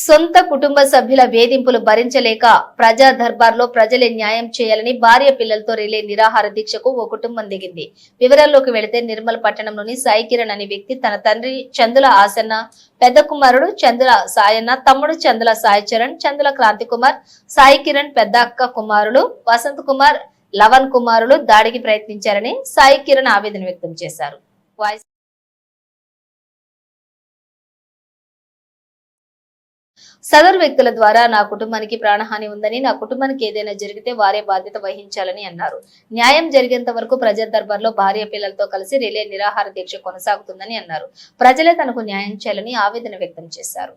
సొంత కుటుంబ సభ్యుల వేధింపులు భరించలేక ప్రజా దర్బార్లో ప్రజలే న్యాయం చేయాలని భార్య పిల్లలతో రిలే నిరాహార దీక్షకు ఓ కుటుంబం దిగింది. వివరాల్లోకి వెళితే నిర్మల్ పట్టణంలోని సాయి కిరణ్ అనే వ్యక్తి తన తండ్రి చందుల ఆసన్న, పెద్ద కుమారుడు చందుల సాయన్న, తమ్ముడు చందుల సాయి చరణ్, చందుల క్రాంతి కుమార్, సాయి కిరణ్ పెద్ద అక్క కుమారులు వసంత్ కుమార్, లవన్ కుమారులు దాడికి ప్రయత్నించారని సాయి కిరణ్ ఆవేదన వ్యక్తం చేశారు. సదరు వ్యక్తుల ద్వారా నా కుటుంబానికి ప్రాణహాని ఉందని, నా కుటుంబానికి ఏదైనా జరిగితే వారే బాధ్యత వహించాలని అన్నారు. న్యాయం జరిగేంత వరకు ప్రజా దర్బార్లో భార్య పిల్లలతో కలిసి రిలే నిరాహార దీక్ష కొనసాగుతుందని అన్నారు. ప్రజలే తనకు న్యాయం చేయాలని ఆవేదన వ్యక్తం చేశారు.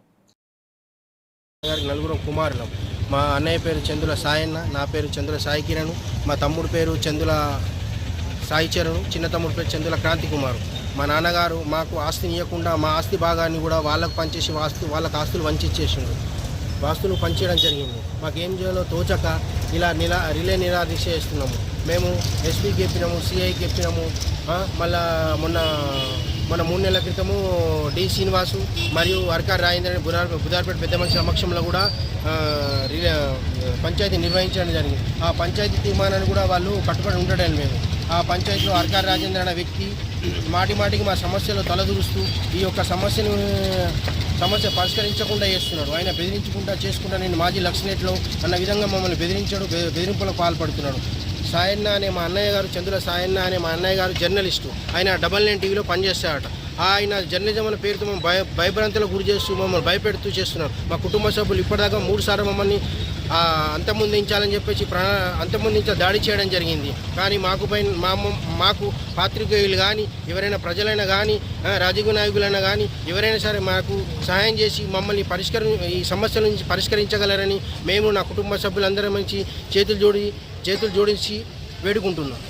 నలుగురు కుమారులం. మా అన్నయ్య పేరు చందుల సాయన్న, నా పేరు చందుల సాయి కిరణ్, మా తమ్ముడు పేరు చందుల సాయి చరణ్, చిన్న తమ్ముడు పేరు చందుల క్రాంతి కుమారు. మా నాన్నగారు మాకు ఆస్తిని ఇవ్వకుండా మా ఆస్తి భాగాన్ని కూడా వాళ్ళకు పంచేసి వాళ్ళకి ఆస్తులు వంచిచ్చేసిండు. ఆస్తులు పంచేయడం జరిగింది. మాకేం చేయాలో తోచక ఇలా రిలే నిరాదీక్ష చేస్తున్నాము. మేము ఎస్పీకి చెప్పినాము, సిఐకి చెప్పినాము. మళ్ళా మొన్న 3 నెలల క్రితము డి శ్రీనివాసు మరియు అర్కార్ రాజేంద్ర బుధార్పేట పెద్ద మనిషి సమక్షంలో కూడా పంచాయతీ నిర్వహించడం జరిగింది. ఆ పంచాయతీ తీర్మానాన్ని కూడా వాళ్ళు కట్టుబడి ఉండడం లేదు. ఆ పంచాయతీలో అర్కార్ రాజేంద్ర అనే వ్యక్తి మాటికి మా సమస్యలు తలదూరుస్తూ ఈ యొక్క సమస్య పరిష్కరించకుండా చేస్తున్నాడు. ఆయన బెదిరించకుండా చేసుకుంటా నేను మాజీ లక్ష్మీనెట్లో అన్న విధంగా మమ్మల్ని బెదిరింపులకు పాల్పడుతున్నాడు. సాయన్న అనే మా అన్నయ్య గారు, చంద్రుల సాయన్న అనే మా అన్నయ్య గారు జర్నలిస్టు. ఆయన 9 టీవీలో పనిచేస్తాడట. ఆయన జర్నలిజం అనే పేరుతో మమ్మల్ని భయభ్రాంతులకు గురి చేస్తూ మమ్మల్ని భయపెడుతూ చేస్తున్నారు. మా కుటుంబ సభ్యులు ఇప్పటిదాకా 3 సార్లు మమ్మల్ని అంతమొందించాలని చెప్పేసి అంతమొందించ దాడి చేయడం జరిగింది. కానీ మాకు పాత్రికేయులు కానీ ఎవరైనా ప్రజలైనా కానీ రాజకీయ నాయకులైనా కానీ ఎవరైనా సరే మాకు సహాయం చేసి మమ్మల్ని ఈ సమస్యల నుంచి పరిష్కరించగలరని మేము నా కుటుంబ సభ్యులందరం మంచి చేతులు జోడించి వేడుకుంటున్నాం.